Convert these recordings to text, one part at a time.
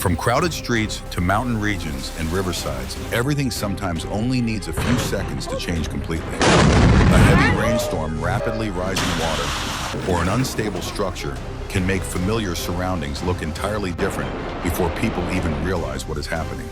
From crowded streets to mountain regions and riversides, everything sometimes only needs a few seconds to change completely. A heavy rainstorm, rapidly rising water, or an unstable structure can make familiar surroundings look entirely different before people even realize what is happening.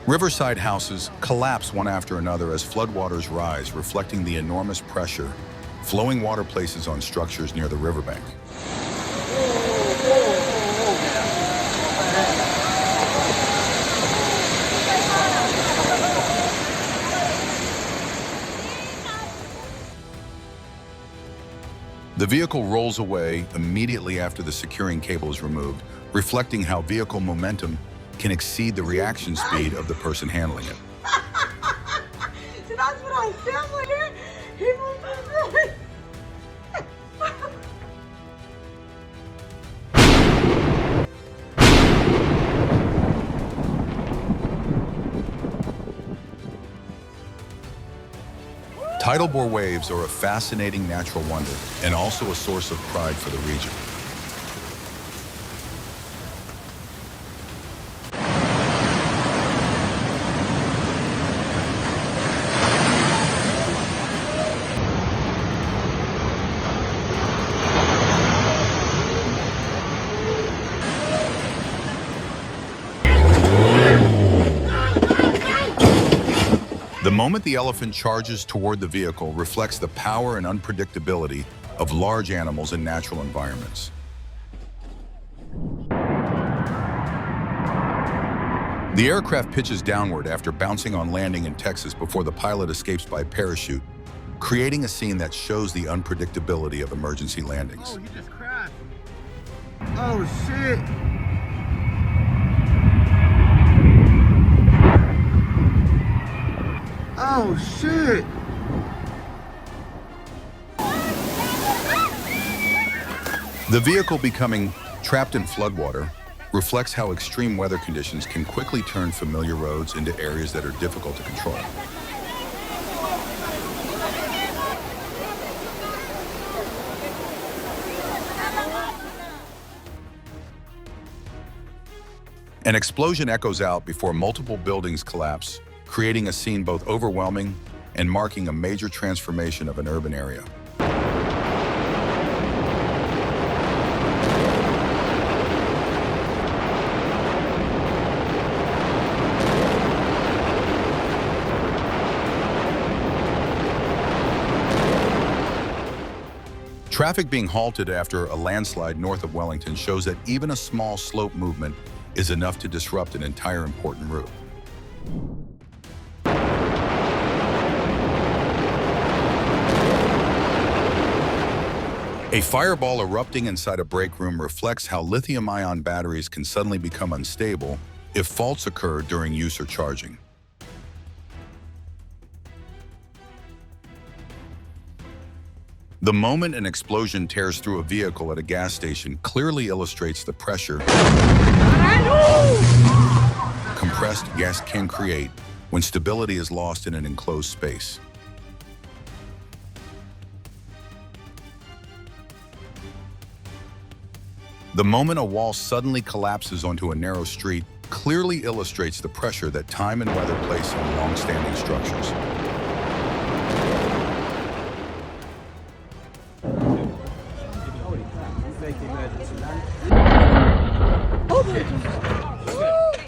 Riverside houses collapse one after another as floodwaters rise, reflecting the enormous pressure flowing water places on structures near the riverbank. The vehicle rolls away immediately after the securing cable is removed, reflecting how vehicle momentum can exceed the reaction speed of the person handling it. So that's what I said when he moved my Tidal bore waves are a fascinating natural wonder and also a source of pride for the region. The moment the elephant charges toward the vehicle reflects the power and unpredictability of large animals in natural environments. The aircraft pitches downward after bouncing on landing in Texas before the pilot escapes by parachute, creating a scene that shows the unpredictability of emergency landings. Oh, you just crashed. Oh, shit. Oh, shit! The vehicle becoming trapped in floodwater reflects how extreme weather conditions can quickly turn familiar roads into areas that are difficult to control. An explosion echoes out before multiple buildings collapse, creating a scene both overwhelming and marking a major transformation of an urban area. Traffic being halted after a landslide north of Wellington shows that even a small slope movement is enough to disrupt an entire important route. A fireball erupting inside a break room reflects how lithium-ion batteries can suddenly become unstable if faults occur during use or charging. The moment an explosion tears through a vehicle at a gas station clearly illustrates the pressure compressed gas can create when stability is lost in an enclosed space. The moment a wall suddenly collapses onto a narrow street clearly illustrates the pressure that time and weather place on long-standing structures.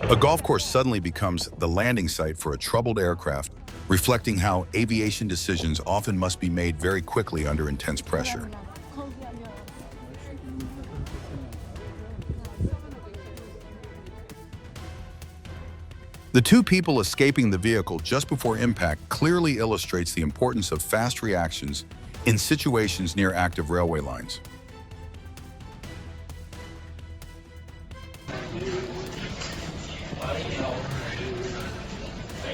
A golf course suddenly becomes the landing site for a troubled aircraft, reflecting how aviation decisions often must be made very quickly under intense pressure. The two people escaping the vehicle just before impact clearly illustrates the importance of fast reactions in situations near active railway lines.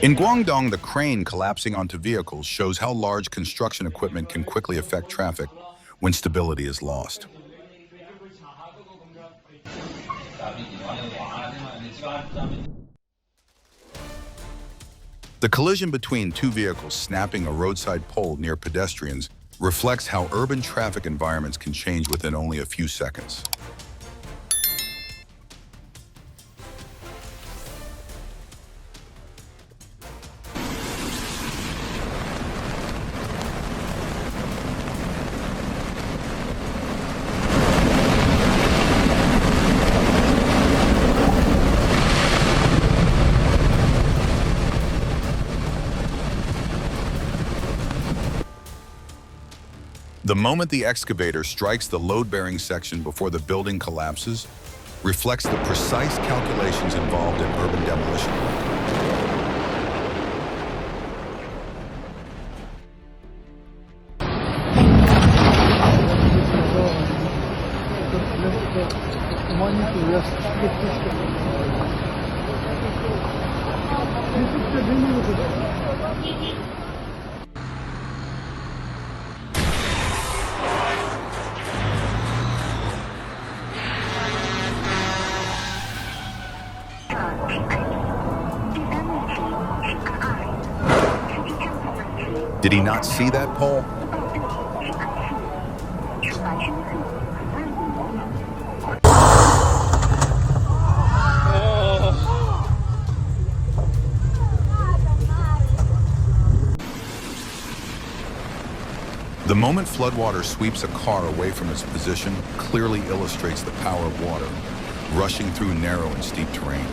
In Guangdong, the crane collapsing onto vehicles shows how large construction equipment can quickly affect traffic, when stability is lost. The collision between two vehicles snapping a roadside pole near pedestrians reflects how urban traffic environments can change within only a few seconds. The moment the excavator strikes the load-bearing section before the building collapses reflects the precise calculations involved in urban demolition work. Did he not see that pole? The moment floodwater sweeps a car away from its position clearly illustrates the power of water rushing through narrow and steep terrain.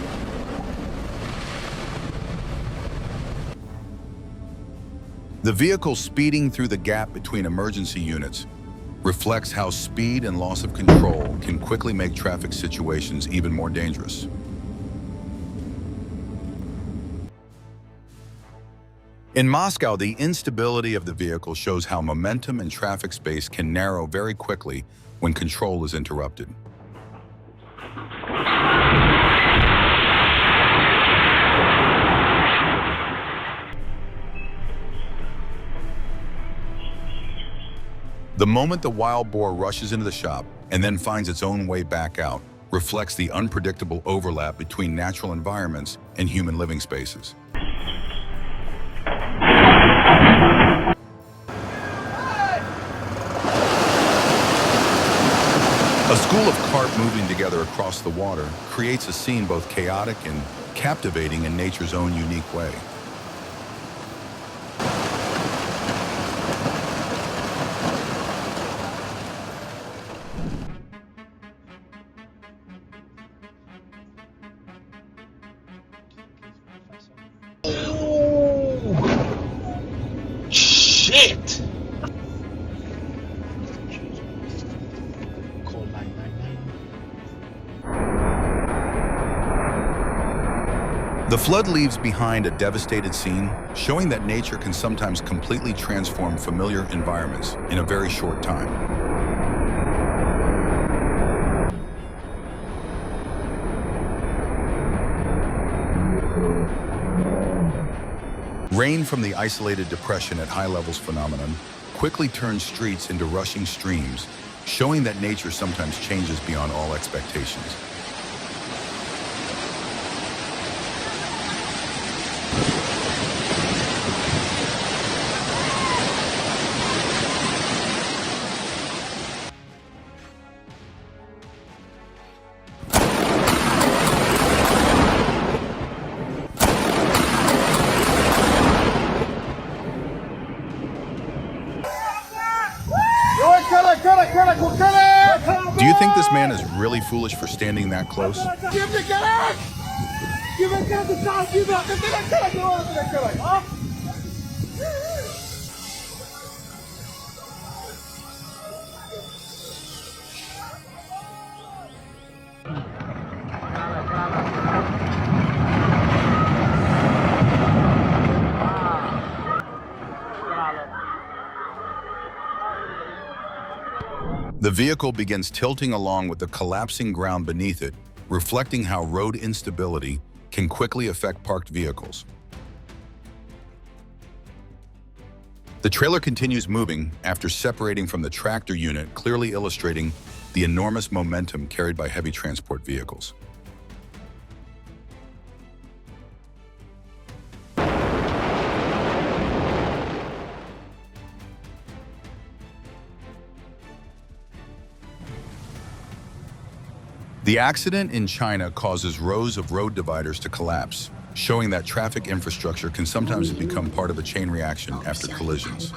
The vehicle speeding through the gap between emergency units reflects how speed and loss of control can quickly make traffic situations even more dangerous. In Moscow, the instability of the vehicle shows how momentum and traffic space can narrow very quickly when control is interrupted. The moment the wild boar rushes into the shop and then finds its own way back out reflects the unpredictable overlap between natural environments and human living spaces. A school of carp moving together across the water creates a scene both chaotic and captivating in nature's own unique way. Shit! The flood leaves behind a devastated scene, showing that nature can sometimes completely transform familiar environments in a very short time. Rain from the isolated depression at high levels phenomenon quickly turns streets into rushing streams, showing that nature sometimes changes beyond all expectations. Do you think this man is really foolish for standing that close? The vehicle begins tilting along with the collapsing ground beneath it, reflecting how road instability can quickly affect parked vehicles. The trailer continues moving after separating from the tractor unit, clearly illustrating the enormous momentum carried by heavy transport vehicles. The accident in China causes rows of road dividers to collapse, showing that traffic infrastructure can sometimes become part of a chain reaction after collisions.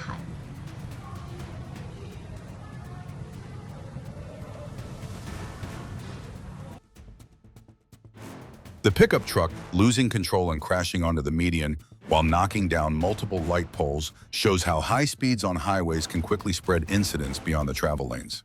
The pickup truck, losing control and crashing onto the median while knocking down multiple light poles, shows how high speeds on highways can quickly spread incidents beyond the travel lanes.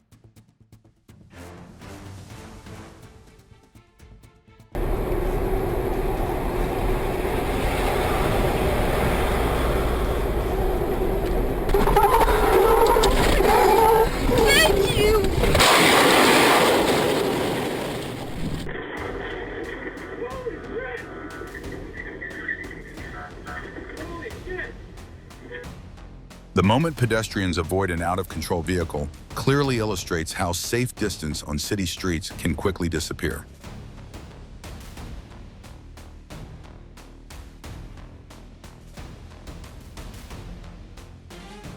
The moment pedestrians avoid an out-of-control vehicle clearly illustrates how safe distance on city streets can quickly disappear.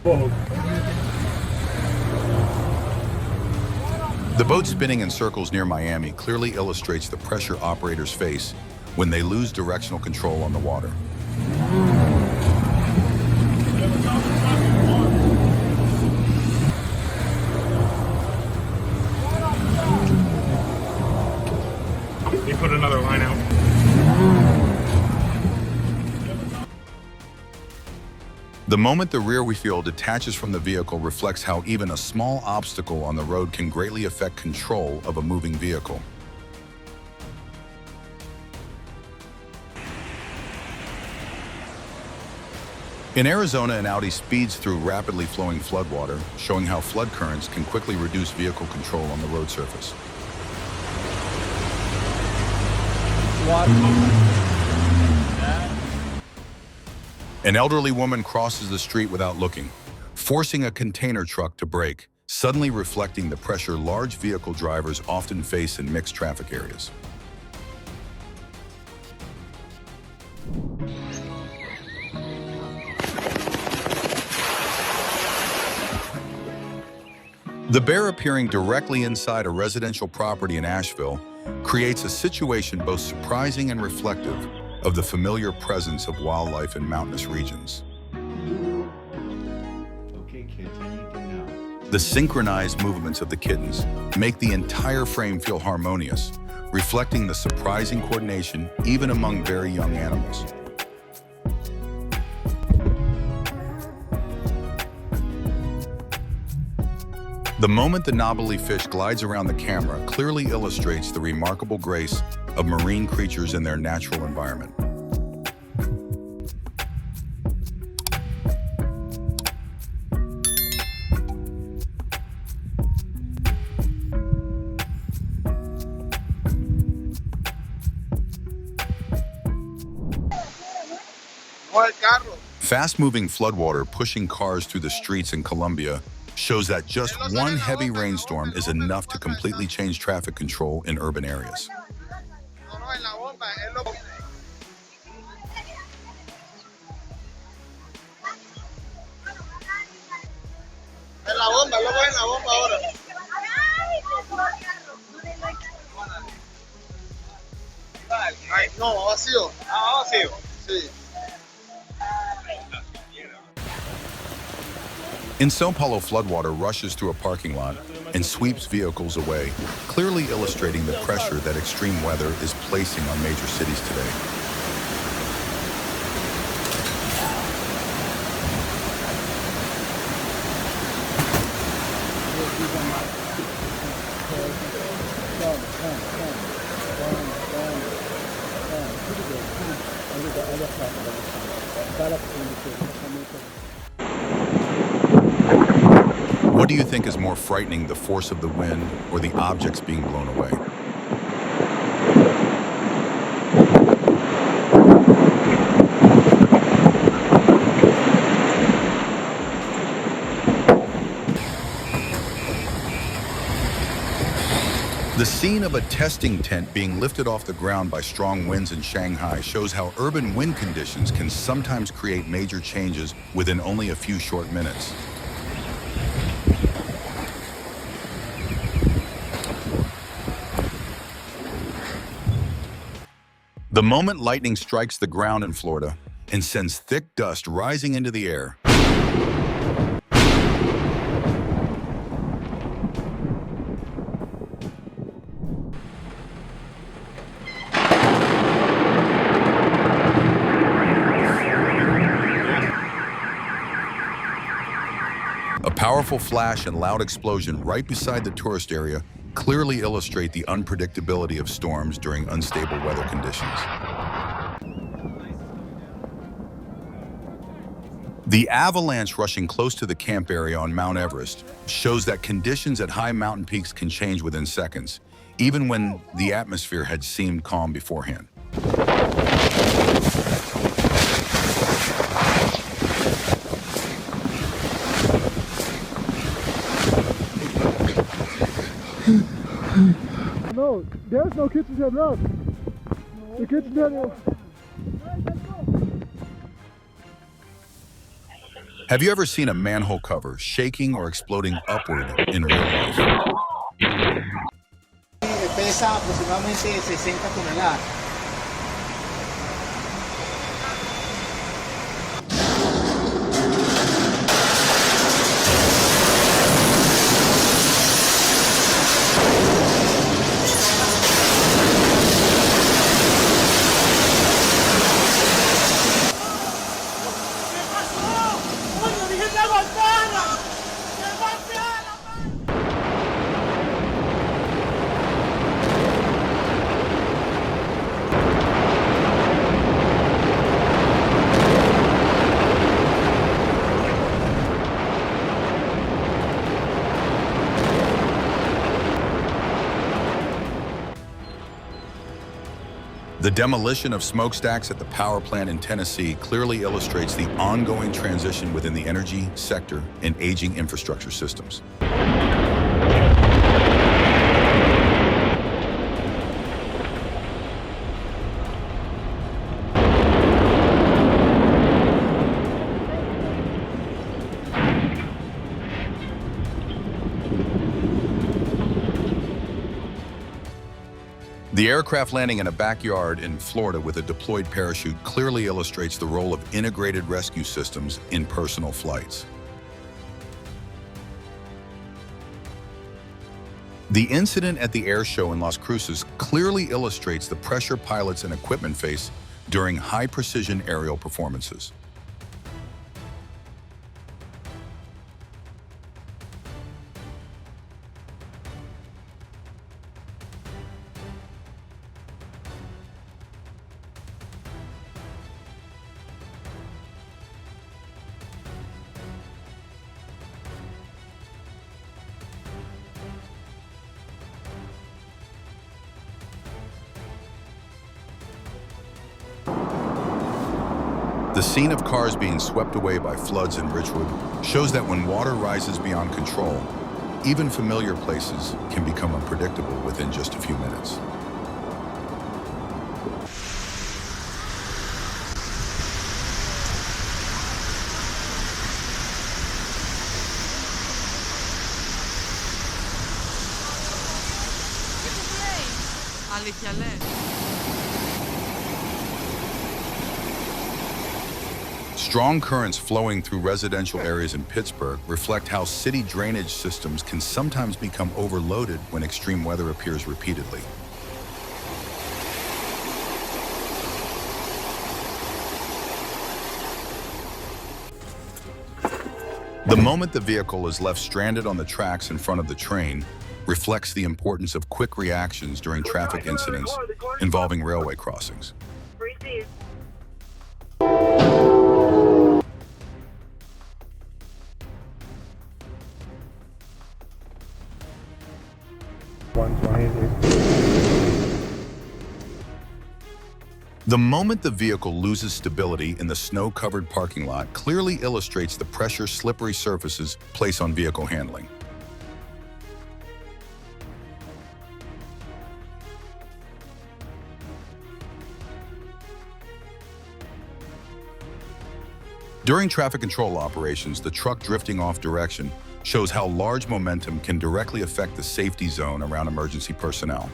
Whoa. The boat spinning in circles near Miami clearly illustrates the pressure operators face when they lose directional control on the water. They put another line out. The moment the rear wheel detaches from the vehicle reflects how even a small obstacle on the road can greatly affect control of a moving vehicle. In Arizona, an Audi speeds through rapidly flowing floodwater, showing how flood currents can quickly reduce vehicle control on the road surface. An elderly woman crosses the street without looking, forcing a container truck to brake, suddenly reflecting the pressure large vehicle drivers often face in mixed traffic areas. The bear appearing directly inside a residential property in Asheville creates a situation both surprising and reflective of the familiar presence of wildlife in mountainous regions. Okay, kids, anything now? The synchronized movements of the kittens make the entire frame feel harmonious, reflecting the surprising coordination even among very young animals. The moment the knobbly fish glides around the camera clearly illustrates the remarkable grace of marine creatures in their natural environment. Fast-moving floodwater pushing cars through the streets in Colombia shows that just one heavy rainstorm is enough to completely change traffic control in urban areas. No, vacío. Ah, vacío. Sí. In Sao Paulo, floodwater rushes through a parking lot and sweeps vehicles away, clearly illustrating the pressure that extreme weather is placing on major cities today. What do you think is more frightening, the force of the wind or the objects being blown away? The scene of a testing tent being lifted off the ground by strong winds in Shanghai shows how urban wind conditions can sometimes create major changes within only a few short minutes. The moment lightning strikes the ground in Florida and sends thick dust rising into the air, a powerful flash and loud explosion right beside the tourist area clearly illustrate the unpredictability of storms during unstable weather conditions. The avalanche rushing close to the camp area on Mount Everest shows that conditions at high mountain peaks can change within seconds, even when the atmosphere had seemed calm beforehand. No, there's no kitchen head left. The kitchen head is... Have you ever seen a manhole cover shaking or exploding upward in real life? Pesa aproximadamente 60 toneladas. The demolition of smokestacks at the power plant in Tennessee clearly illustrates the ongoing transition within the energy sector and aging infrastructure systems. The aircraft landing in a backyard in Florida with a deployed parachute clearly illustrates the role of integrated rescue systems in personal flights. The incident at the air show in Las Cruces clearly illustrates the pressure pilots and equipment face during high-precision aerial performances. The scene of cars being swept away by floods in Richwood shows that when water rises beyond control, even familiar places can become unpredictable within just a few minutes. Strong currents flowing through residential areas in Pittsburgh reflect how city drainage systems can sometimes become overloaded when extreme weather appears repeatedly. The moment the vehicle is left stranded on the tracks in front of the train reflects the importance of quick reactions during traffic incidents involving railway crossings. The moment the vehicle loses stability in the snow-covered parking lot clearly illustrates the pressure slippery surfaces place on vehicle handling. During traffic control operations, the truck drifting off direction shows how large momentum can directly affect the safety zone around emergency personnel.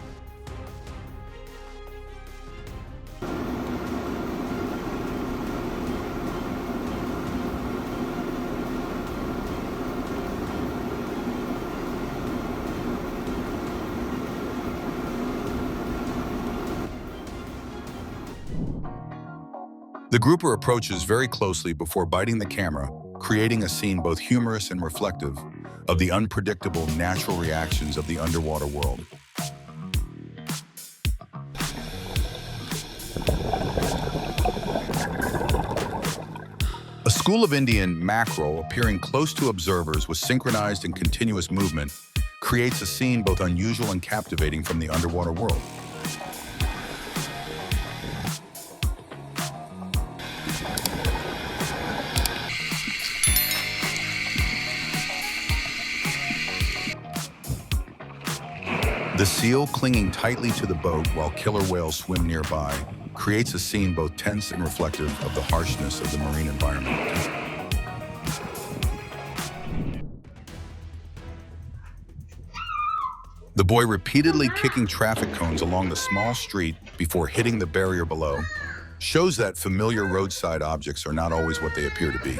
The grouper approaches very closely before biting the camera, creating a scene both humorous and reflective of the unpredictable natural reactions of the underwater world. A school of Indian mackerel appearing close to observers with synchronized and continuous movement creates a scene both unusual and captivating from the underwater world. The seal clinging tightly to the boat while killer whales swim nearby creates a scene both tense and reflective of the harshness of the marine environment. The boy repeatedly kicking traffic cones along the small street before hitting the barrier below shows that familiar roadside objects are not always what they appear to be.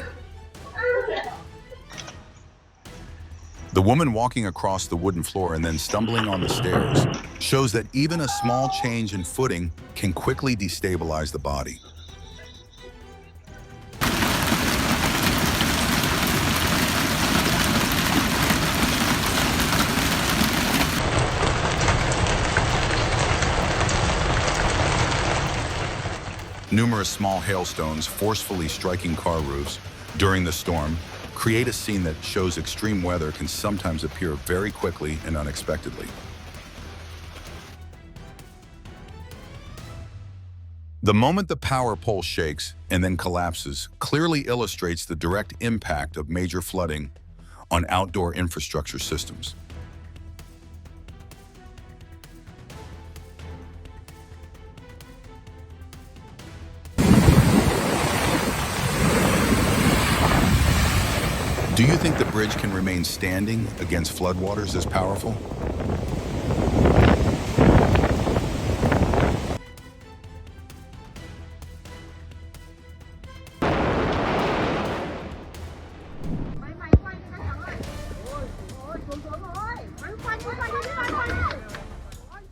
The woman walking across the wooden floor and then stumbling on the stairs shows that even a small change in footing can quickly destabilize the body. Numerous small hailstones forcefully striking car roofs during the storm create a scene that shows extreme weather can sometimes appear very quickly and unexpectedly. The moment the power pole shakes and then collapses clearly illustrates the direct impact of major flooding on outdoor infrastructure systems. Do you think the bridge can remain standing against floodwaters this powerful?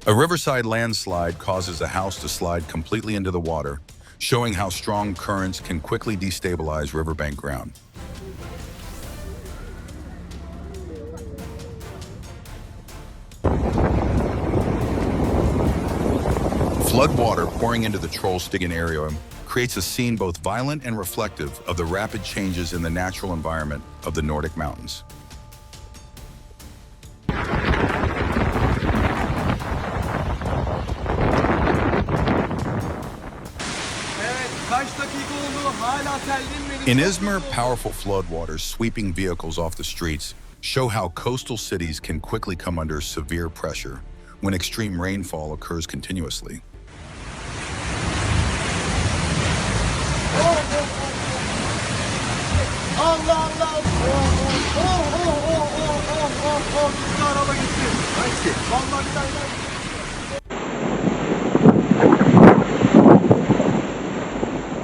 A riverside landslide causes a house to slide completely into the water, showing how strong currents can quickly destabilize riverbank ground. Floodwater pouring into the Trollstigen area creates a scene both violent and reflective of the rapid changes in the natural environment of the Nordic mountains. In Izmir, powerful floodwaters sweeping vehicles off the streets show how coastal cities can quickly come under severe pressure when extreme rainfall occurs continuously.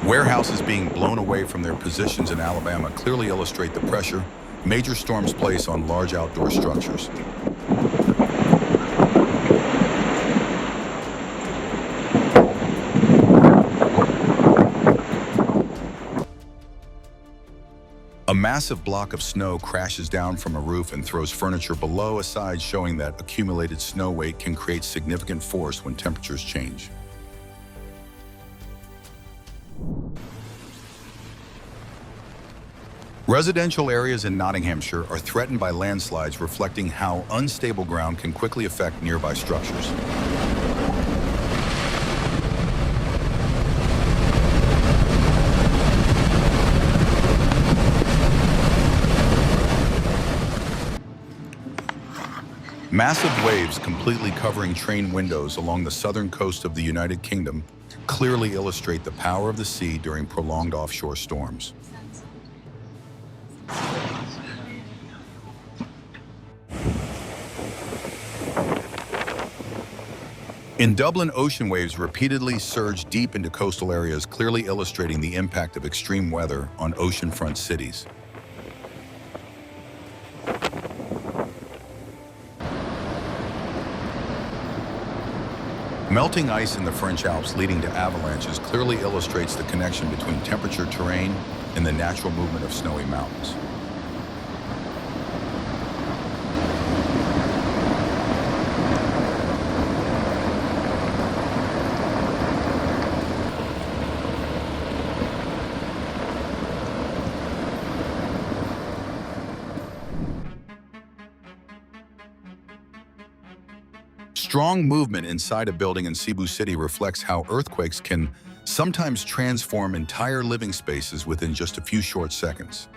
Warehouses being blown away from their positions in Alabama clearly illustrate the pressure major storms place on large outdoor structures. A massive block of snow crashes down from a roof and throws furniture below aside, showing that accumulated snow weight can create significant force when temperatures change. Residential areas in Nottinghamshire are threatened by landslides, reflecting how unstable ground can quickly affect nearby structures. Massive waves completely covering train windows along the southern coast of the United Kingdom clearly illustrate the power of the sea during prolonged offshore storms. In Dublin, ocean waves repeatedly surge deep into coastal areas, clearly illustrating the impact of extreme weather on oceanfront cities. Melting ice in the French Alps leading to avalanches clearly illustrates the connection between temperature, terrain, and the natural movement of snowy mountains. Strong movement inside a building in Cebu City reflects how earthquakes can sometimes transform entire living spaces within just a few short seconds.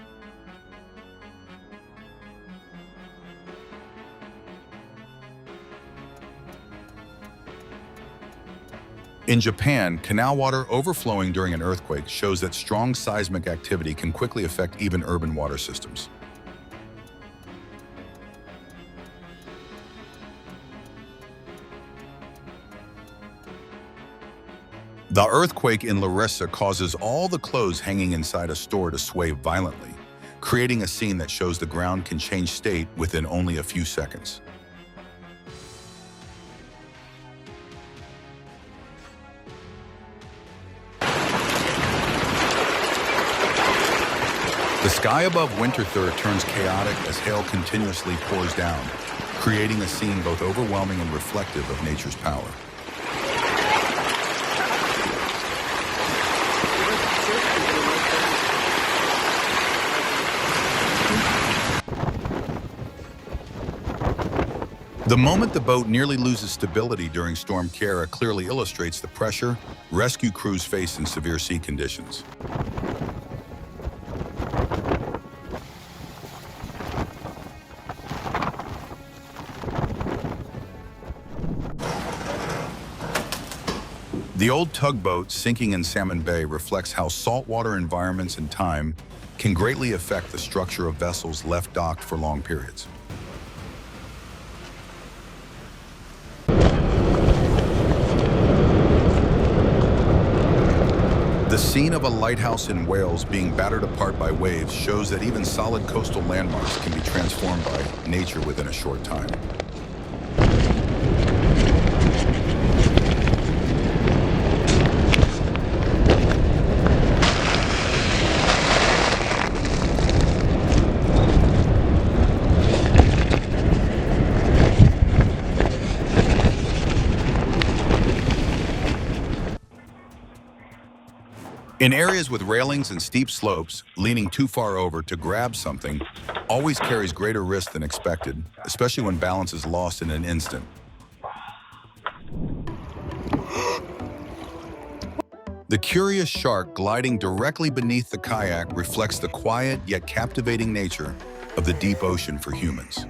In Japan, canal water overflowing during an earthquake shows that strong seismic activity can quickly affect even urban water systems. The earthquake in Larissa causes all the clothes hanging inside a store to sway violently, creating a scene that shows the ground can change state within only a few seconds. The sky above Winterthur turns chaotic as hail continuously pours down, creating a scene both overwhelming and reflective of nature's power. The moment the boat nearly loses stability during Storm Ciara clearly illustrates the pressure rescue crews face in severe sea conditions. The old tugboat sinking in Salmon Bay reflects how saltwater environments and time can greatly affect the structure of vessels left docked for long periods. The scene of a lighthouse in Wales being battered apart by waves shows that even solid coastal landmarks can be transformed by nature within a short time. In areas with railings and steep slopes, leaning too far over to grab something always carries greater risk than expected, especially when balance is lost in an instant. The curious shark gliding directly beneath the kayak reflects the quiet yet captivating nature of the deep ocean for humans.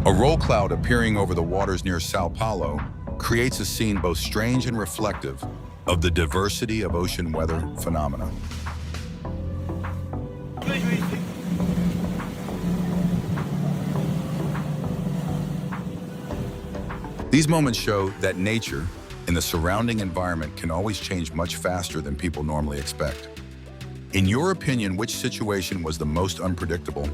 A roll cloud appearing over the waters near Sao Paulo creates a scene both strange and reflective of the diversity of ocean weather phenomena. These moments show that nature and the surrounding environment can always change much faster than people normally expect. In your opinion, which situation was the most unpredictable?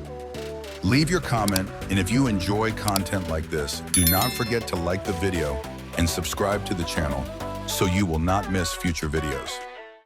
Leave your comment, and if you enjoy content like this, do not forget to like the video and subscribe to the channel so you will not miss future videos.